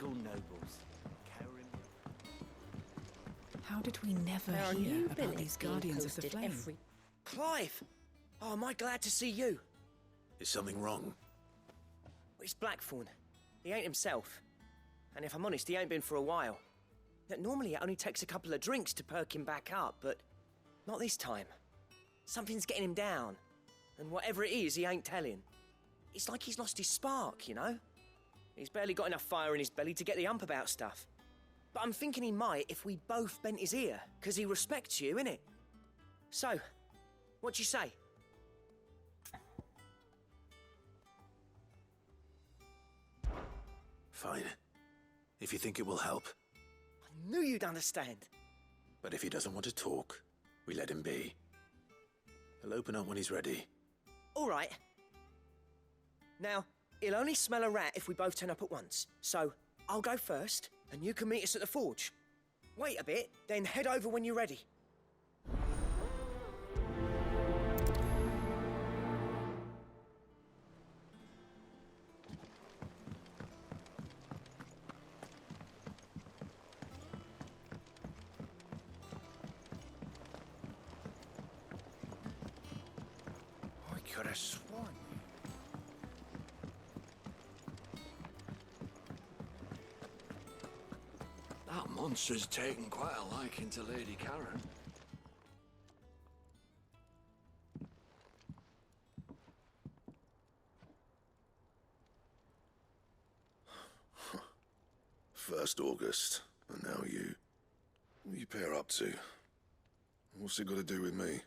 local nobles. Karen. How did we never There are hear new about billets these being Guardians of the posted Flame? every... Clive! Oh, am I glad to see you? Is something wrong? It's Blackthorn. He ain't himself. And if I'm honest, he ain't been for a while. Normally it only takes a couple of drinks to perk him back up, but not this time. Something's getting him down. And whatever it is, he ain't telling. It's like he's lost his spark, you know? He's barely got enough fire in his belly to get the ump about stuff. But I'm thinking he might if we both bent his ear, because he respects you, innit? So, what you say? Fine. If you think it will help. I knew you'd understand. But if he doesn't want to talk, we let him be. He'll open up when he's ready. All right. Now, he'll only smell a rat if we both turn up at once. So, I'll go first, and you can meet us at the forge. Wait a bit, then head over when you're ready. I could have sworn. That monster's taken quite a liking to Lady Karen. First August, and now you. What are you pair up to? What's it got to do with me?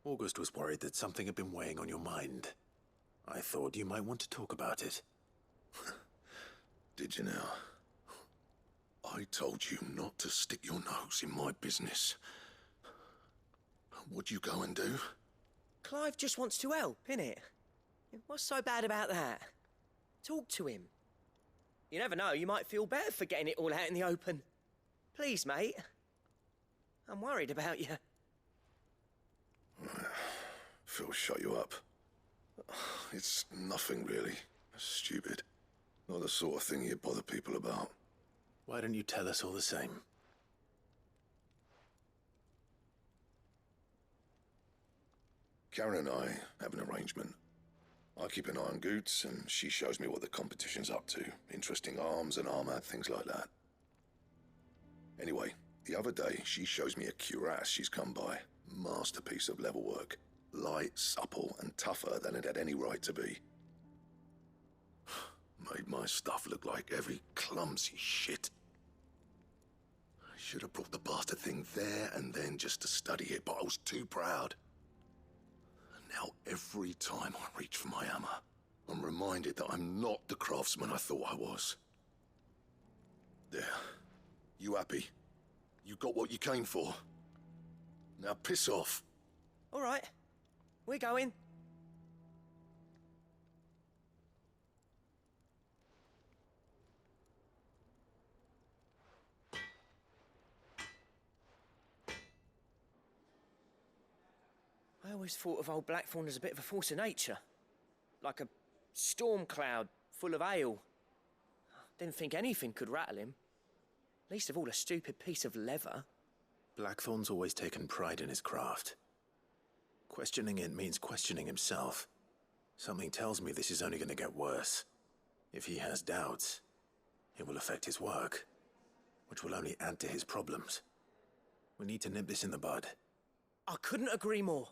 August was worried that something had been weighing on your mind. I thought you might want to talk about it. Did you now? I told you not to stick your nose in my business. What'd you go and do? Clive just wants to help, innit? What's so bad about that? Talk to him. You never know, you might feel better for getting it all out in the open. Please, mate. I'm worried about you. Phil shut you up. It's nothing really. Stupid. Not the sort of thing you bother people about. Why don't you tell us all the same? Karen and I have an arrangement. I keep an eye on Goots, and she shows me what the competition's up to. Interesting arms and armor, things like that. Anyway, the other day, she shows me a cuirass she's come by. Masterpiece of level work. Light, supple, and tougher than it had any right to be. Made my stuff look like every clumsy shit. I should have brought the bastard thing there and then just to study it, but I was too proud. And now every time I reach for my hammer, I'm reminded that I'm not the craftsman I thought I was. There. You happy? You got what you came for. Now piss off. All right. We're going. I always thought of old Blackthorn as a bit of a force of nature. Like a storm cloud full of ale. Didn't think anything could rattle him. Least of all a stupid piece of leather. Blackthorn's always taken pride in his craft. Questioning it means questioning himself. Something tells me this is only going to get worse. If he has doubts, it will affect his work, which will only add to his problems. We need to nip this in the bud. I couldn't agree more.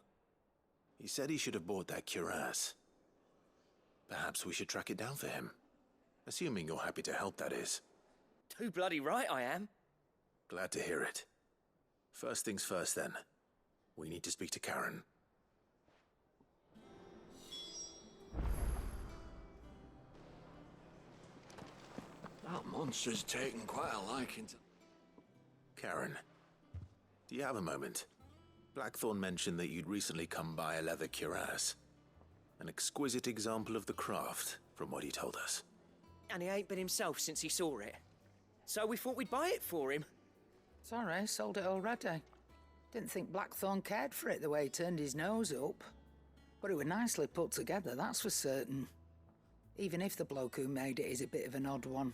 He said he should have bought that cuirass. Perhaps we should track it down for him. Assuming you're happy to help, that is. Too bloody right I am. Glad to hear it. First things first, then. We need to speak to Karen. That monster's taken quite a liking to... Karen, do you have a moment? Blackthorn mentioned that you'd recently come by a leather cuirass. An exquisite example of the craft, from what he told us. And he ain't been himself since he saw it. So we thought we'd buy it for him. Sorry, sold it already. Didn't think Blackthorn cared for it the way he turned his nose up. But it was nicely put together, that's for certain. Even if the bloke who made it is a bit of an odd one.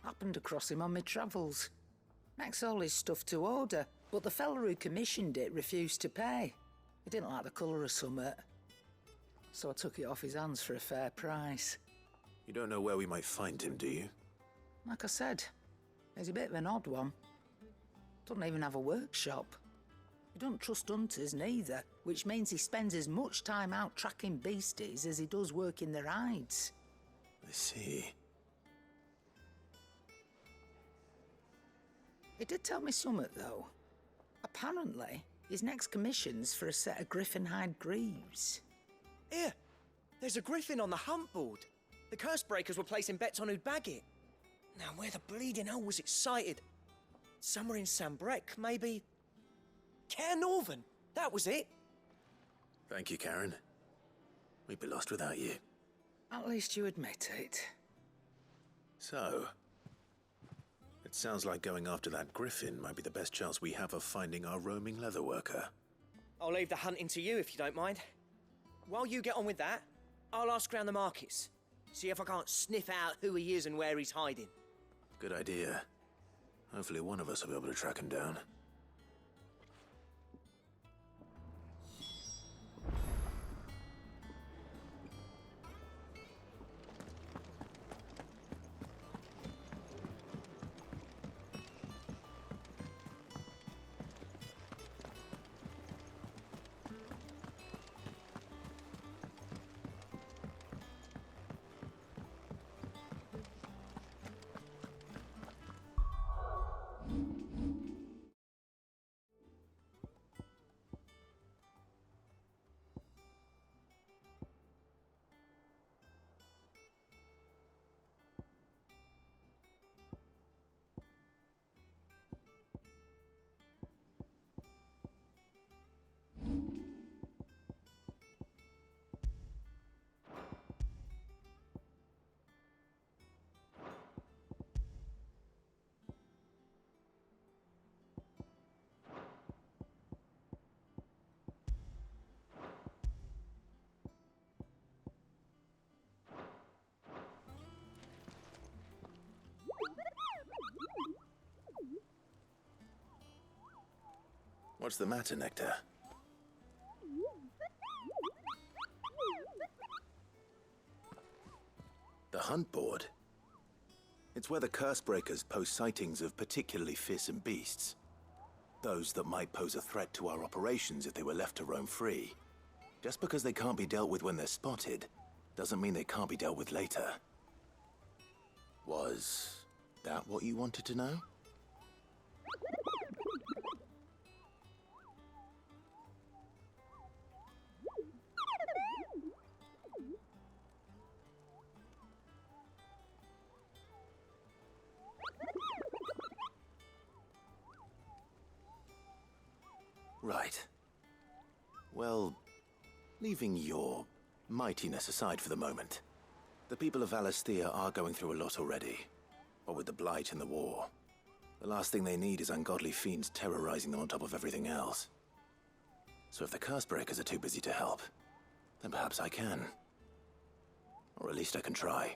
Happened across him on my travels. Makes all his stuff to order, but the fella who commissioned it refused to pay. He didn't like the colour of summit. So I took it off his hands for a fair price. You don't know where we might find him, do you? Like I said, he's a bit of an odd one. Doesn't even have a workshop. He don't trust hunters neither, which means he spends as much time out tracking beasties as he does working their hides. I see. He did tell me something, though. Apparently, his next commission's for a set of griffin hide greaves. Here, there's a griffin on the hunt board. The curse breakers were placing bets on who'd bag it. Now, where the bleeding hell was it sighted? Somewhere in Sambrec, maybe. Care Northern, that was it. Thank you, Karen. We'd be lost without you. At least you admit it. So, it sounds like going after that griffin might be the best chance we have of finding our roaming leatherworker. I'll leave the hunting to you if you don't mind. While you get on with that, I'll ask around the markets. See if I can't sniff out who he is and where he's hiding. Good idea. Hopefully one of us will be able to track him down. What's the matter, Nectar? The hunt board? It's where the curse breakers post sightings of particularly fearsome beasts. Those that might pose a threat to our operations if they were left to roam free. Just because they can't be dealt with when they're spotted, doesn't mean they can't be dealt with later. Was that what you wanted to know? Right. Well, leaving your mightiness aside for the moment, the people of Valisthea are going through a lot already. What with the Blight and the war. The last thing they need is ungodly fiends terrorizing them on top of everything else. So if the Cursebreakers are too busy to help, then perhaps I can. Or at least I can try.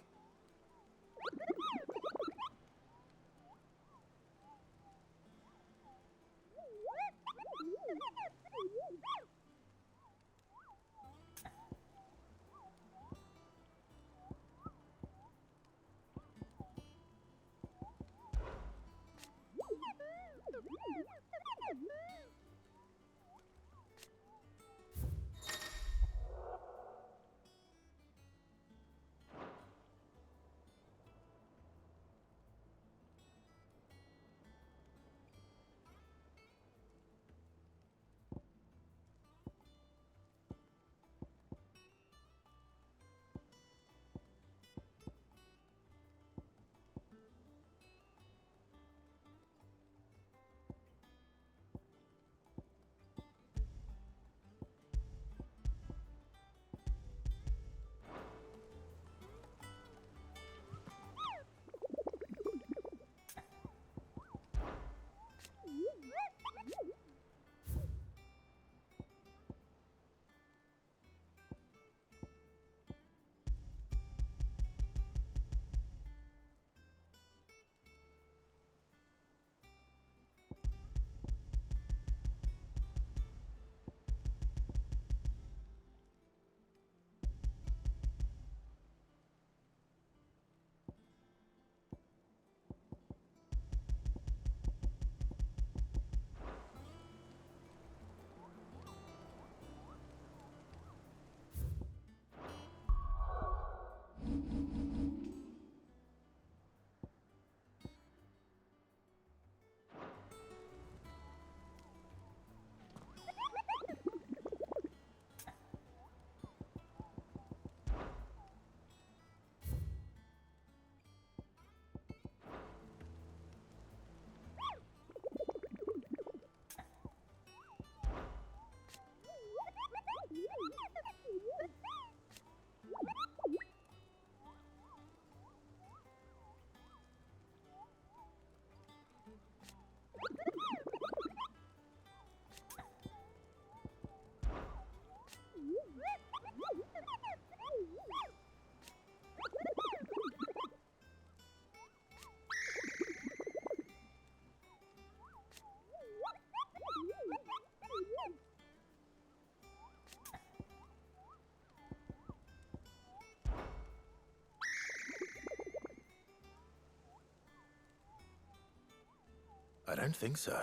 I don't think so.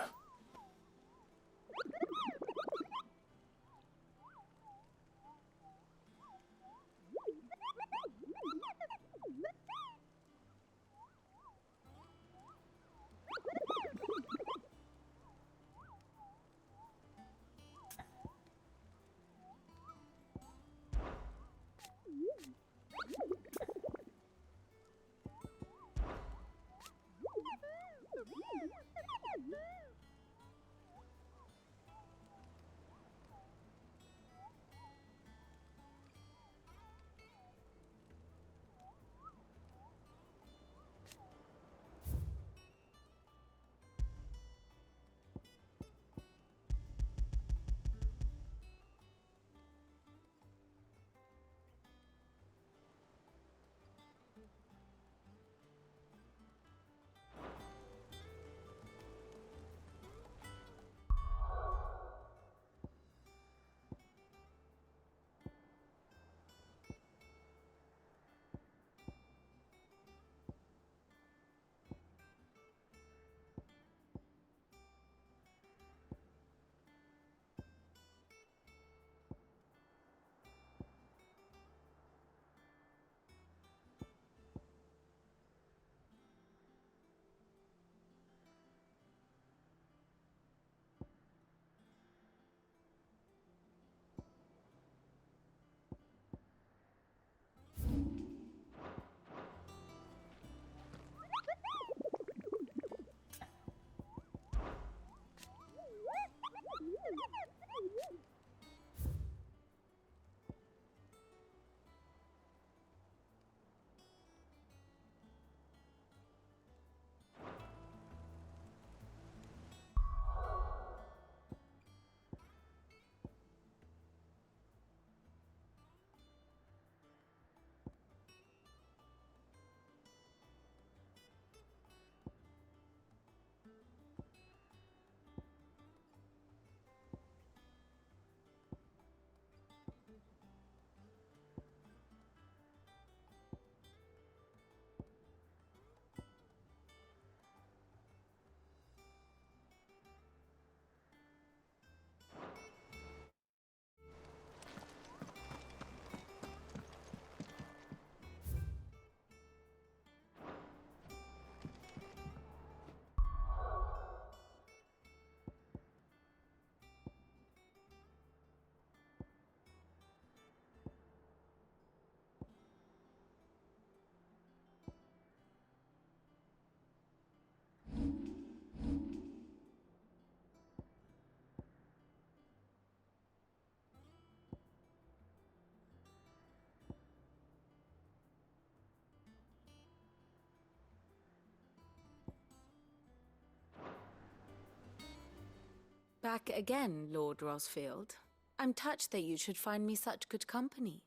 Back again, Lord Rosfield. I'm touched that you should find me such good company.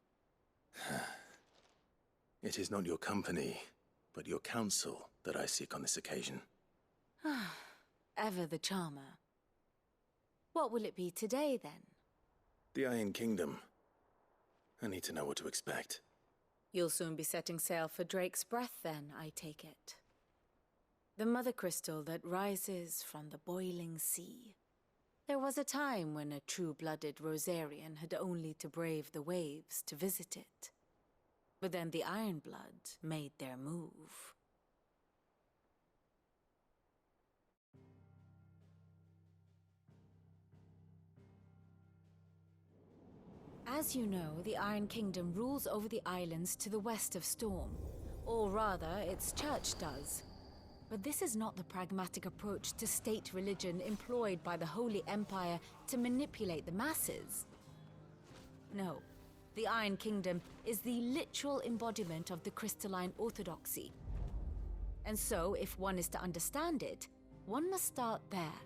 It is not your company, but your counsel that I seek on this occasion. Ever the charmer. What will it be today, then? The Iron Kingdom. I need to know what to expect. You'll soon be setting sail for Drake's Breath, then, I take it. The mother crystal that rises from the boiling sea. There was a time when a true-blooded Rosarian had only to brave the waves to visit it. But then the Ironblood made their move. As you know, the Iron Kingdom rules over the islands to the west of Storm. Or rather, its church does. But this is not the pragmatic approach to state religion employed by the Holy Empire to manipulate the masses. No, the Iron Kingdom is the literal embodiment of the crystalline orthodoxy. And so, if one is to understand it, one must start there.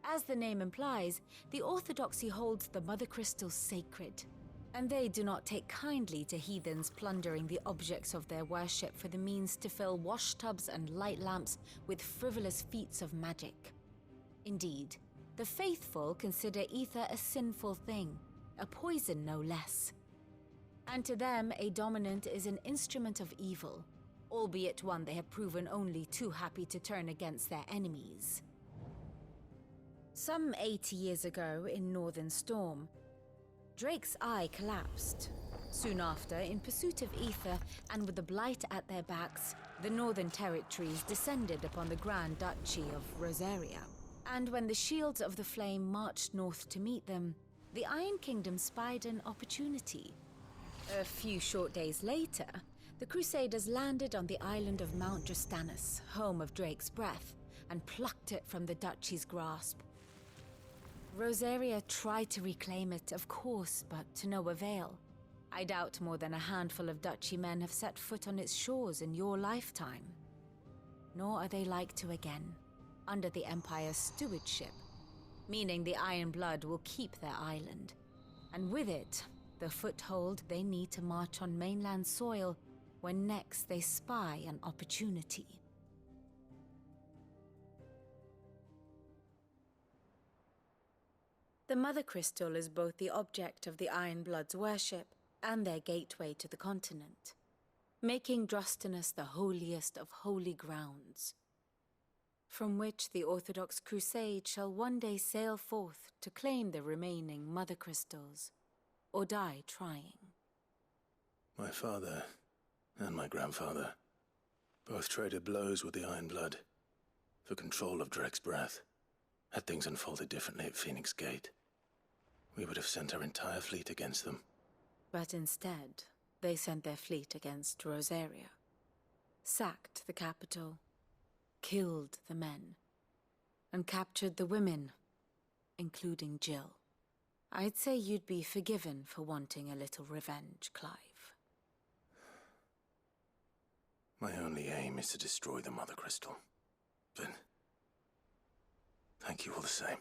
As the name implies, the orthodoxy holds the Mother Crystal sacred. And they do not take kindly to heathens plundering the objects of their worship for the means to fill washtubs and light lamps with frivolous feats of magic. Indeed, the faithful consider ether a sinful thing, a poison no less. And to them, a dominant is an instrument of evil, albeit one they have proven only too happy to turn against their enemies. Some 80 years ago in Northern Storm, Drake's eye collapsed. Soon after, in pursuit of ether and with the Blight at their backs, the Northern Territories descended upon the Grand Duchy of Rosaria. And when the Shields of the Flame marched north to meet them, the Iron Kingdom spied an opportunity. A few short days later, the Crusaders landed on the island of Mount Justanus, home of Drake's breath, and plucked it from the Duchy's grasp. Rosaria tried to reclaim it, of course, but to no avail. I doubt more than a handful of Duchy men have set foot on its shores in your lifetime. Nor are they like to again, under the Empire's stewardship, meaning the Iron Blood will keep their island, and with it, the foothold they need to march on mainland soil when next they spy an opportunity. The Mother Crystal is both the object of the Iron Blood's worship and their gateway to the continent, making Drustanus the holiest of holy grounds, from which the Orthodox Crusade shall one day sail forth to claim the remaining Mother Crystals, or die trying. My father and my grandfather both traded blows with the Iron Blood for control of Drake's breath. Had things unfolded differently at Phoenix Gate, we would have sent our entire fleet against them. But instead, they sent their fleet against Rosaria, sacked the capital, killed the men, and captured the women, including Jill. I'd say you'd be forgiven for wanting a little revenge, Clive. My only aim is to destroy the Mother Crystal. But thank you all the same.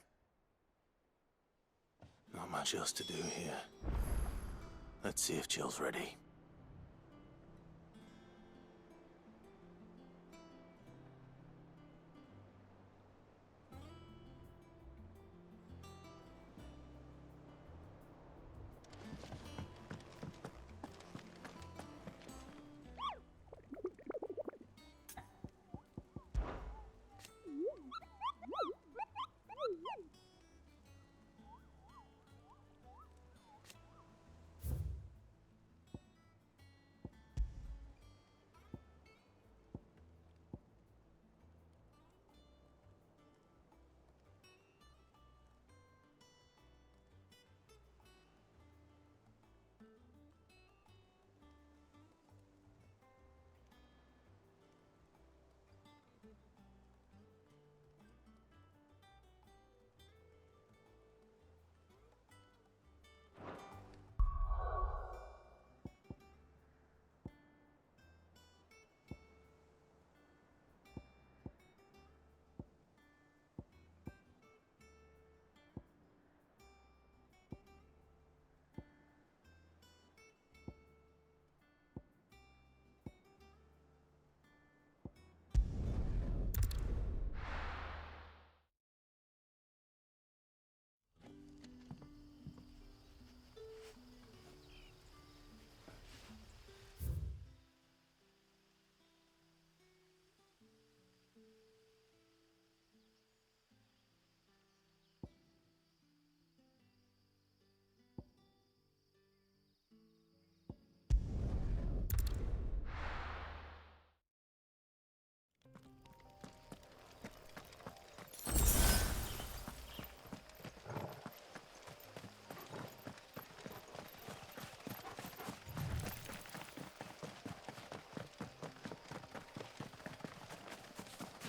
Not much else to do here. Let's see if Jill's ready.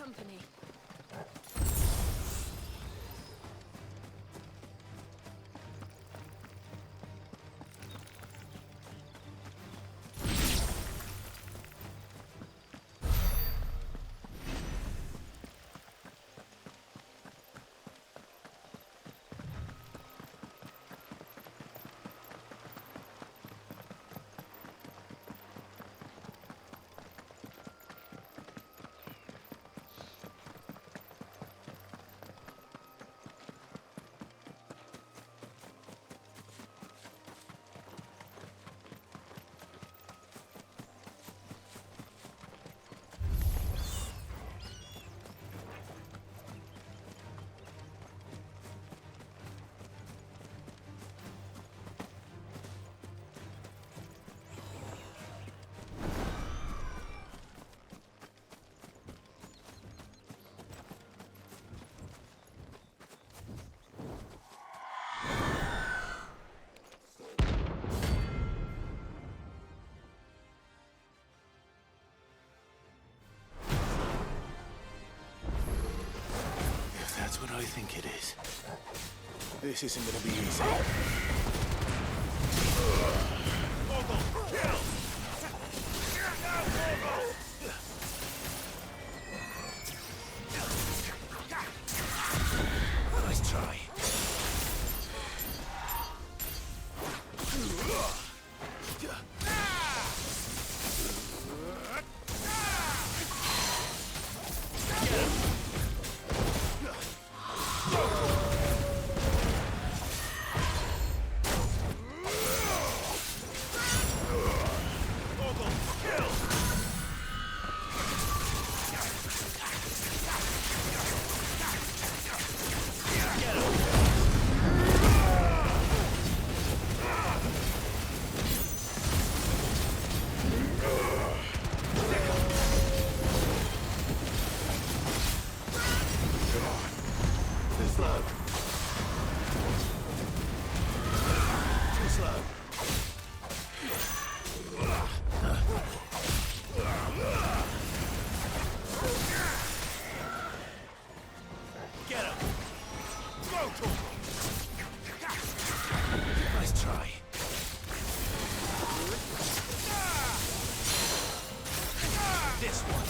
Company. think it is. This isn't gonna be easy. Nice try. Nice try. This one.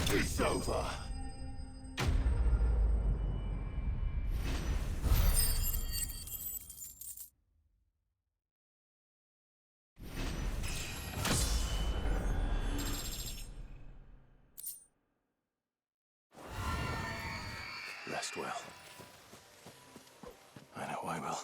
It's over. Rest well. I know I will.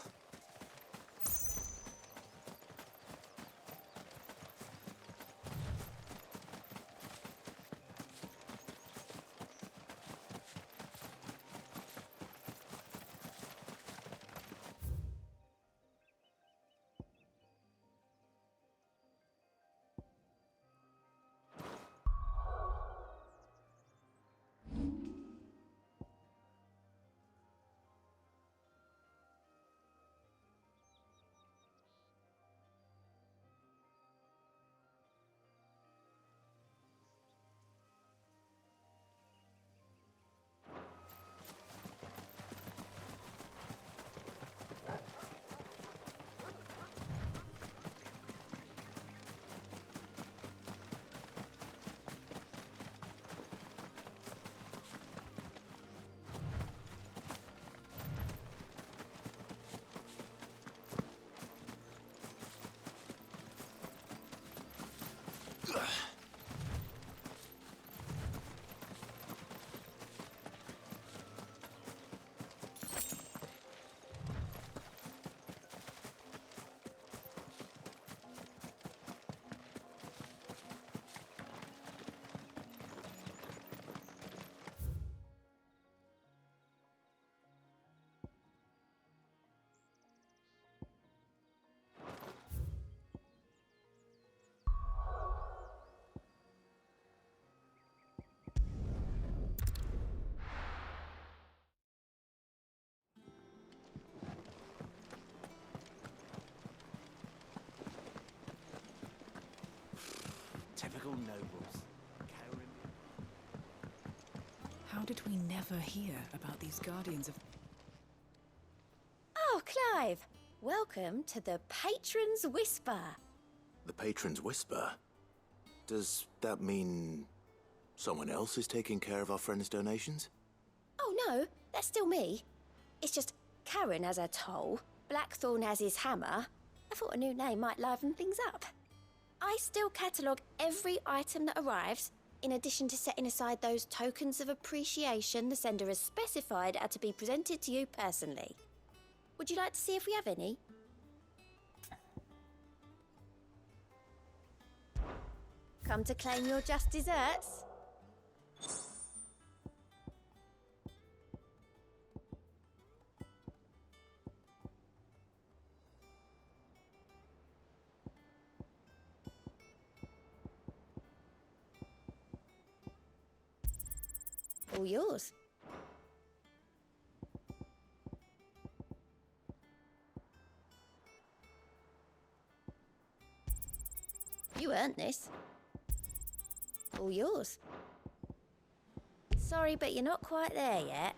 Typical nobles. How did we never hear about these guardians of... Oh, Clive! Welcome to the Patron's Whisper. The Patron's Whisper? Does that mean someone else is taking care of our friend's donations? Oh no, that's still me. It's just Karen has her toll, Blackthorn has his hammer. I thought a new name might liven things up. I still catalogue every item that arrives, In addition to setting aside those tokens of appreciation the sender has specified are to be presented to you personally. Would you like to see if we have any? Come to claim your just desserts? All yours. You earned this. All yours. Sorry, but you're not quite there yet.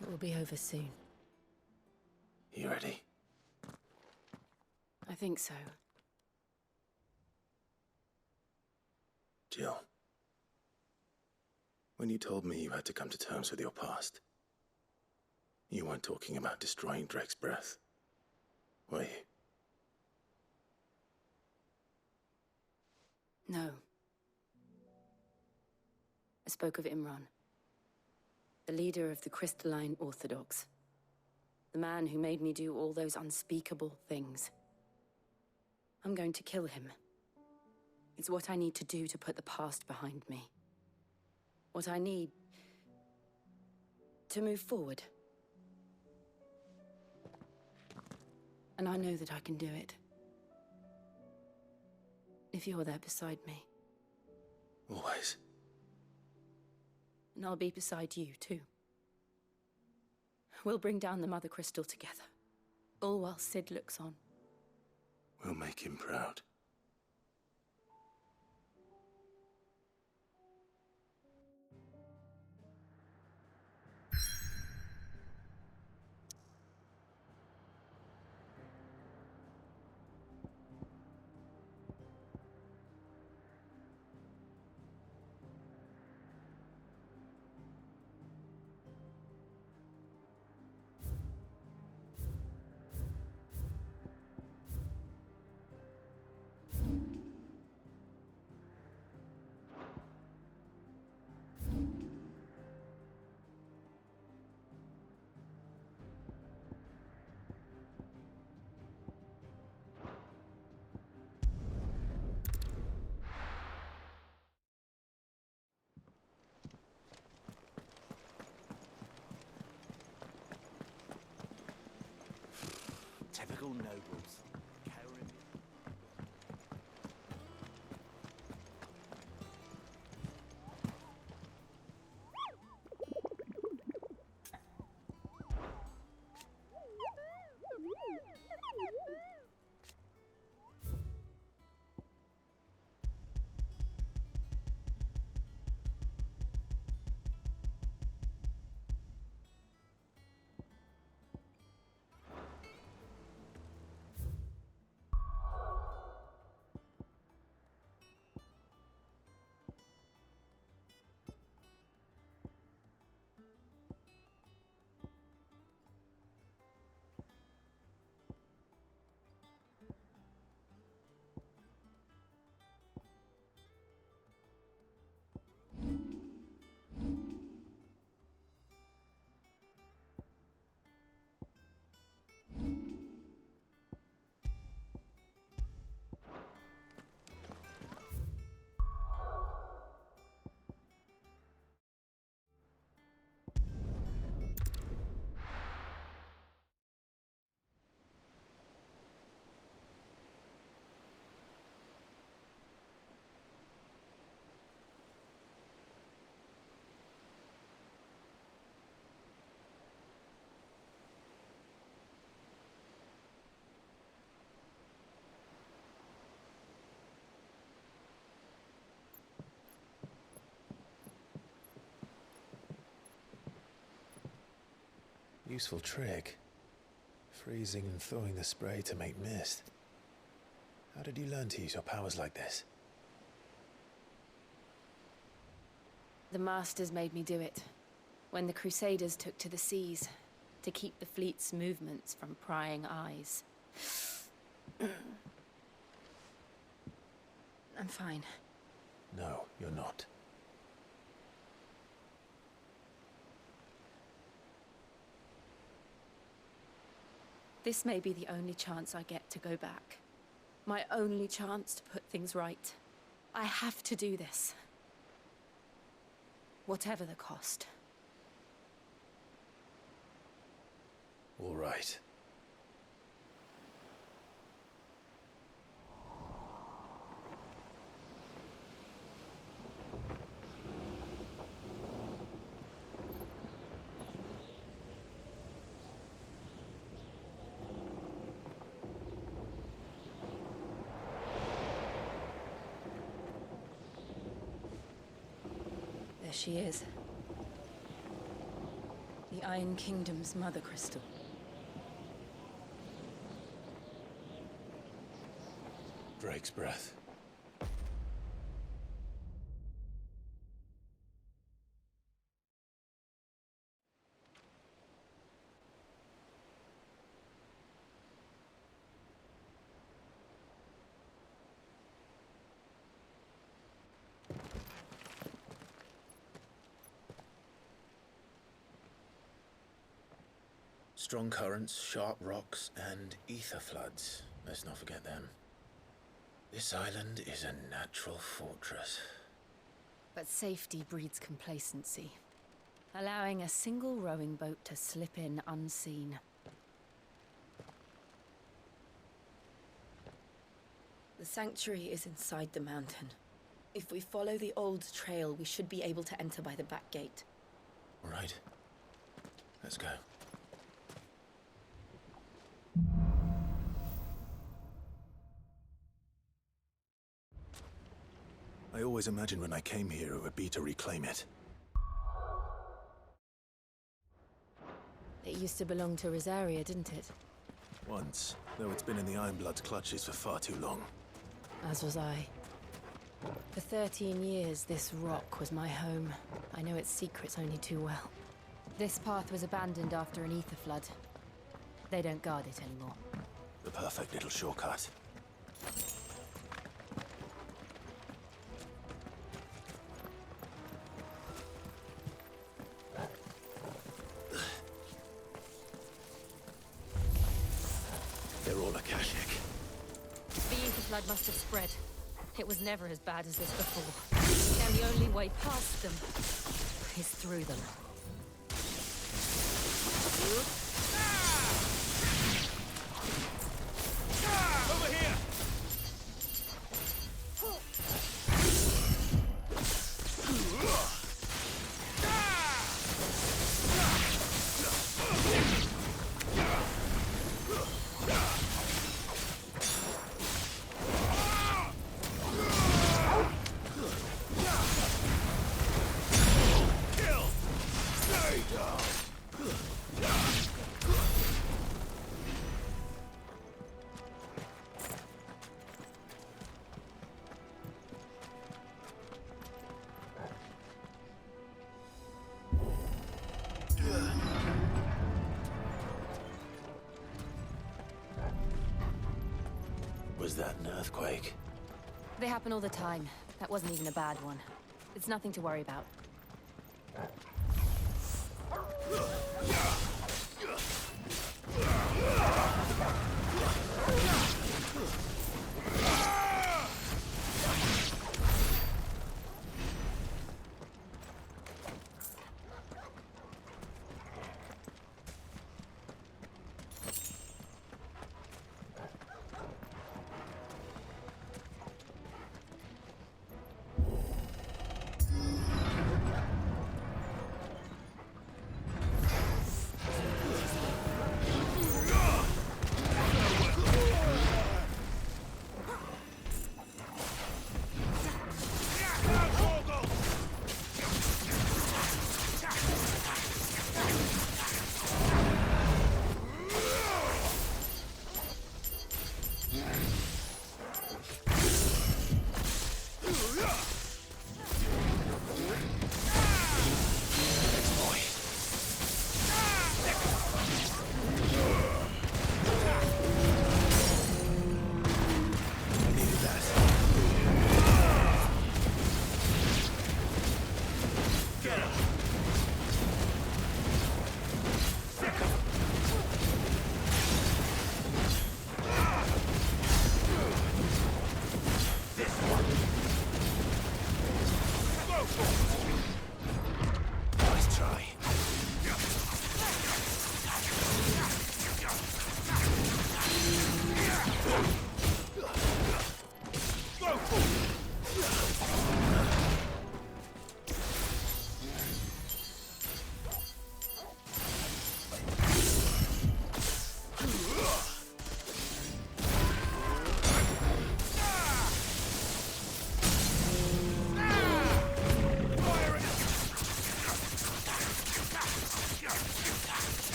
It will be over soon. You ready? I think so. Jill. When you told me you had to come to terms with your past, you weren't talking about destroying Drake's breath, were you? No. I spoke of Imran, the leader of the Crystalline Orthodox. The man who made me do all those unspeakable things. I'm going to kill him. It's what I need to do to put the past behind me. What I need to move forward. And I know that I can do it. If you're there beside me. Always. And I'll be beside you, too. We'll bring down the Mother Crystal together. All while Sid looks on. We'll make him proud. typical nobles. Cowering. Useful trick. Freezing and thawing the spray to make mist. How did you learn to use your powers like this? The Masters made me do it. When the Crusaders took to the seas, to keep the fleet's movements from prying eyes. I'm fine. No, you're not. This may be the only chance I get to go back. My only chance to put things right. I have to do this. Whatever the cost. All right. There she is. The Iron Kingdom's Mother Crystal. Drake's breath. Strong currents, sharp rocks, and ether floods. Let's not forget them. This island is a natural fortress. But safety breeds complacency. Allowing a single rowing boat to slip in unseen. The sanctuary is inside the mountain. If we follow the old trail, we should be able to enter by the back gate. All right. Let's go. I always imagined when I came here it would be to reclaim it. It used to belong to Rosaria, didn't it? Once, though it's been in the Ironblood's clutches for far too long. As was I. For 13 years, this rock was my home. I know its secrets only too well. This path was abandoned after an ether flood. They don't guard it anymore. The perfect little shortcut. They're all Akashic. The ether flood must have spread. It was never as bad as this before. And the only way past them is through them. An earthquake. They happen all the time. That wasn't even a bad one. It's nothing to worry about.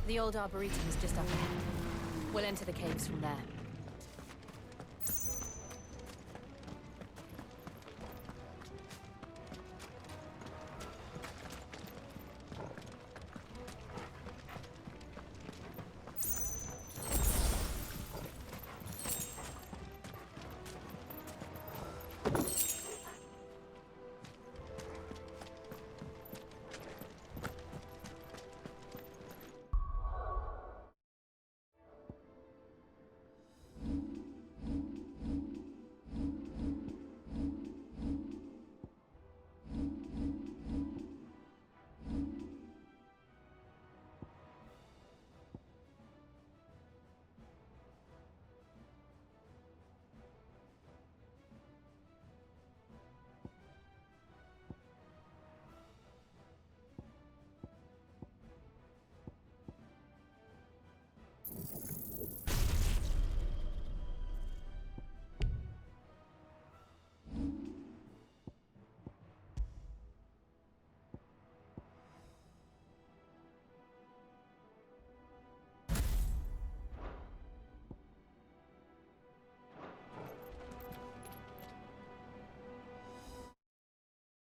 The old Arboretum is just up ahead. We'll enter the caves from there.